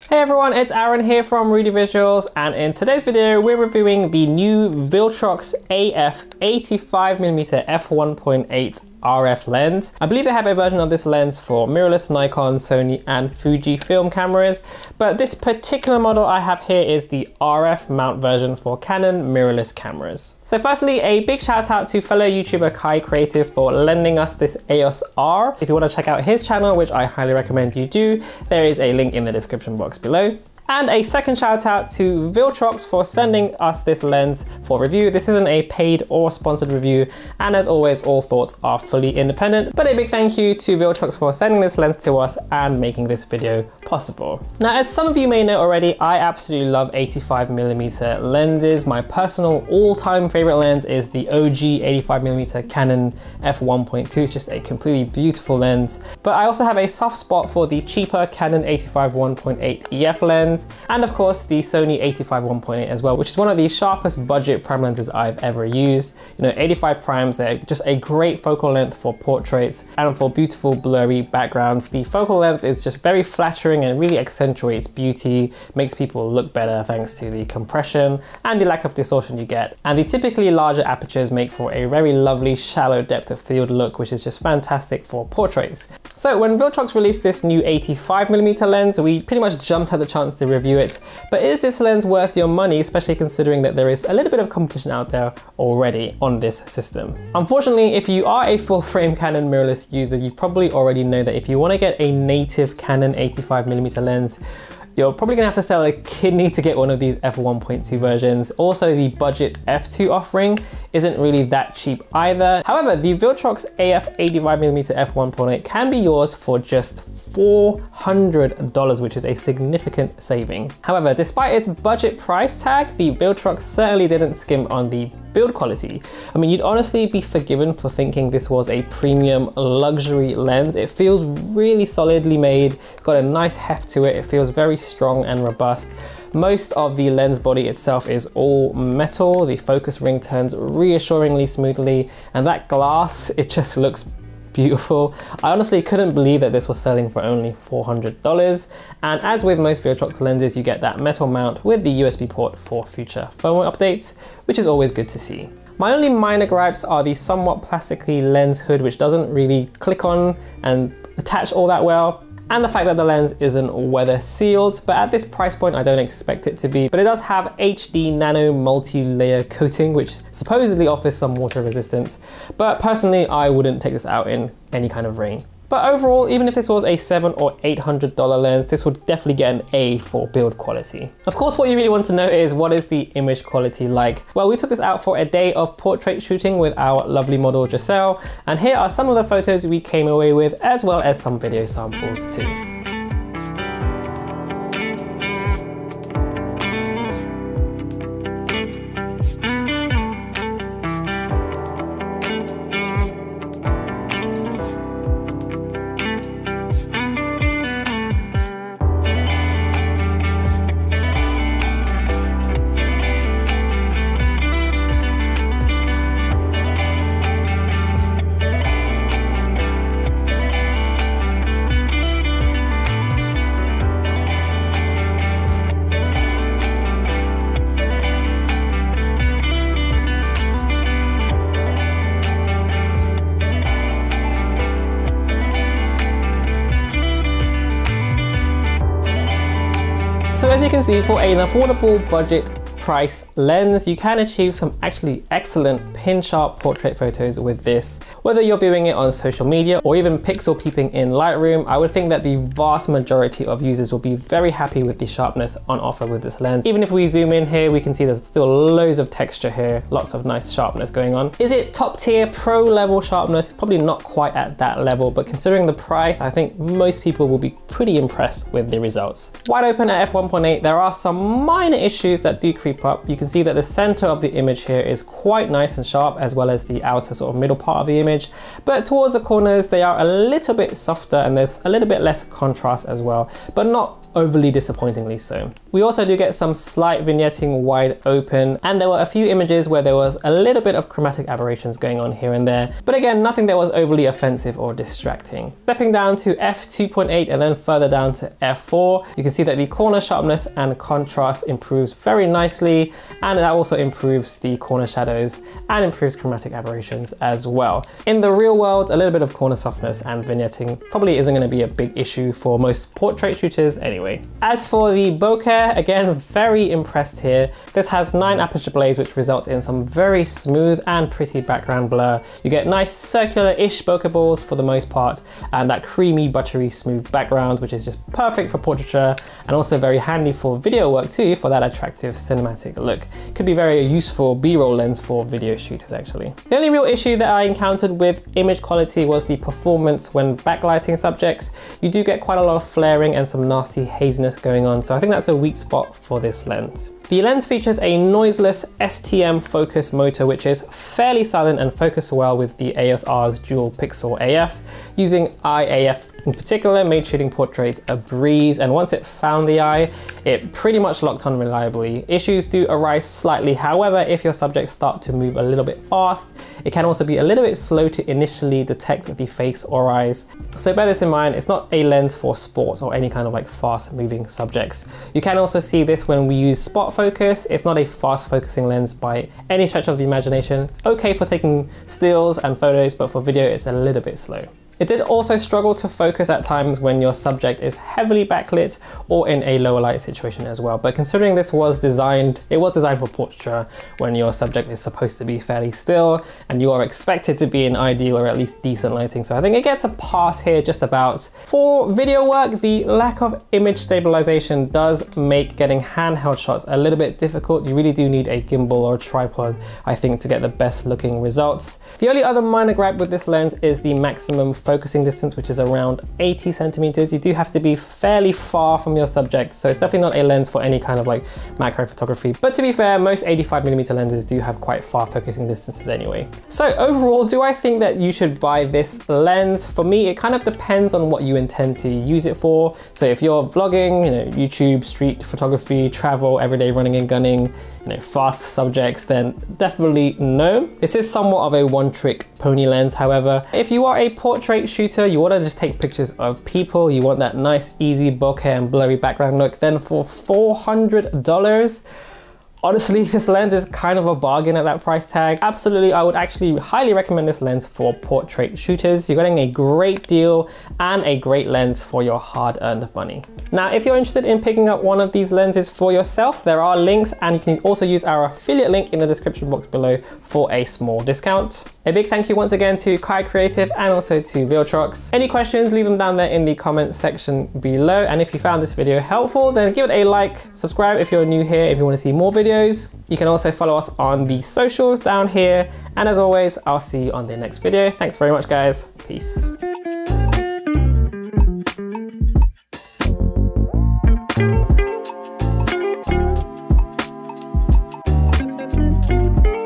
Hey everyone, it's Aaron here from Rudy Visuals, and in today's video we're reviewing the new Viltrox AF 85mm f1.8 RF lens. I believe they have a version of this lens for mirrorless Nikon, Sony and Fuji film cameras, but this particular model I have here is the RF mount version for Canon mirrorless cameras. So firstly, a big shout out to fellow YouTuber Kai Creative for lending us this EOS R. If you want to check out his channel, which I highly recommend you do, there is a link in the description box below. And a second shout out to Viltrox for sending us this lens for review. This isn't a paid or sponsored review, and as always, all thoughts are fully independent. But a big thank you to Viltrox for sending this lens to us and making this video possible. Now, as some of you may know already, I absolutely love 85mm lenses. My personal all-time favorite lens is the OG 85mm Canon f1.2. It's just a completely beautiful lens. But I also have a soft spot for the cheaper Canon 85 1.8 EF lens, and of course the Sony 85 1.8 as well, which is one of the sharpest budget prime lenses I've ever used. You know, 85 primes, they're just a great focal length for portraits and for beautiful blurry backgrounds. The focal length is just very flattering and really accentuates beauty, makes people look better thanks to the compression and the lack of distortion you get. And the typically larger apertures make for a very lovely shallow depth of field look, which is just fantastic for portraits. So when Viltrox released this new 85mm lens, we pretty much jumped at the chance to review it. But is this lens worth your money, especially considering that there is a little bit of competition out there already on this system? Unfortunately, if you are a full frame Canon mirrorless user, you probably already know that if you want to get a native Canon 85mm lens, you're probably gonna have to sell a kidney to get one of these f1.2 versions. Also, the budget f2 offering isn't really that cheap either. However, the Viltrox AF 85mm f1.8 can be yours for just $400, which is a significant saving. However, despite its budget price tag, the Viltrox certainly didn't skim on the build quality. I mean, you'd honestly be forgiven for thinking this was a premium luxury lens. It feels really solidly made. It's got a nice heft to it. It feels very strong and robust. Most of the lens body itself is all metal. The focus ring turns reassuringly smoothly, and that glass, it just looks beautiful. I honestly couldn't believe that this was selling for only $400. And as with most Viltrox lenses, you get that metal mount with the USB port for future firmware updates, which is always good to see. My only minor gripes are the somewhat plastically lens hood, which doesn't really click on and attach all that well, and the fact that the lens isn't weather sealed, but at this price point I don't expect it to be. But it does have HD nano multi-layer coating, which supposedly offers some water resistance, but personally I wouldn't take this out in any kind of rain. But overall, even if this was a $700 or $800 lens, this would definitely get an A for build quality. Of course, what you really want to know is, what is the image quality like? Well, we took this out for a day of portrait shooting with our lovely model Giselle, and here are some of the photos we came away with, as well as some video samples too. So as you can see, for an affordable budget price lens, you can achieve some actually excellent pin sharp portrait photos with this. Whether you're viewing it on social media or even pixel peeping in Lightroom, I would think that the vast majority of users will be very happy with the sharpness on offer with this lens. Even if we zoom in here, we can see there's still loads of texture here, lots of nice sharpness going on. Is it top tier pro level sharpness? Probably not quite at that level, but considering the price, I think most people will be pretty impressed with the results. Wide open at f1.8, there are some minor issues that do creep up. You can see that the center of the image here is quite nice and sharp, as well as the outer sort of middle part of the image, but towards the corners they are a little bit softer and there's a little bit less contrast as well, but not overly disappointingly so. We also do get some slight vignetting wide open, and there were a few images where there was a little bit of chromatic aberrations going on here and there, but again, nothing that was overly offensive or distracting. Stepping down to f2.8 and then further down to f4, you can see that the corner sharpness and contrast improves very nicely, and that also improves the corner shadows and improves chromatic aberrations as well. In the real world, a little bit of corner softness and vignetting probably isn't going to be a big issue for most portrait shooters anyway. As for the bokeh, again, very impressed here. This has 9 aperture blades, which results in some very smooth and pretty background blur. You get nice circular-ish bokeh balls for the most part, and that creamy, buttery, smooth background, which is just perfect for portraiture and also very handy for video work too, for that attractive cinematic look. Could be very useful B-roll lens for video shooters actually. The only real issue that I encountered with image quality was the performance when backlighting subjects. You do get quite a lot of flaring and some nasty haziness going on, so I think that's a weak spot for this lens. The lens features a noiseless STM focus motor, which is fairly silent and focuses well with the EOS dual pixel AF. Using IAF in particular made shooting portrait a breeze, and once it found the eye, it pretty much locked on reliably. Issues do arise slightly, however, if your subjects start to move a little bit fast, it can also be a little bit slow to initially detect the face or eyes. So bear this in mind, it's not a lens for sports or any kind of like fast moving subjects. You can also see this when we use spot focus. It's not a fast focusing lens by any stretch of the imagination. Okay for taking stills and photos, but for video it's a little bit slow. It did also struggle to focus at times when your subject is heavily backlit or in a lower light situation as well. But considering this was designed, it was designed for portraiture when your subject is supposed to be fairly still and you are expected to be in ideal or at least decent lighting. So I think it gets a pass here just about. For video work, the lack of image stabilization does make getting handheld shots a little bit difficult. You really do need a gimbal or a tripod, I think, to get the best looking results. The only other minor gripe with this lens is the maximum focusing distance, which is around 80 centimeters. You do have to be fairly far from your subject, so it's definitely not a lens for any kind of like macro photography. But to be fair, most 85mm lenses do have quite far focusing distances anyway. So overall, do I think that you should buy this lens? For me, it kind of depends on what you intend to use it for. So if you're vlogging, you know, YouTube, street photography, travel, everyday running and gunning, you know, fast subjects, then definitely no. This is somewhat of a one-trick pony lens. However, if you are a portrait shooter, you want to just take pictures of people, you want that nice, easy bokeh and blurry background look, then for $400, honestly, this lens is kind of a bargain at that price tag. Absolutely, I would actually highly recommend this lens for portrait shooters. You're getting a great deal and a great lens for your hard-earned money. Now, if you're interested in picking up one of these lenses for yourself, there are links, and you can also use our affiliate link in the description box below for a small discount. A big thank you once again to Kai Creative and also to Viltrox. Any questions, leave them down there in the comment section below. And if you found this video helpful, then give it a like, subscribe if you're new here, if you want to see more videos. You can also follow us on the socials down here. And as always, I'll see you on the next video. Thanks very much, guys. Peace.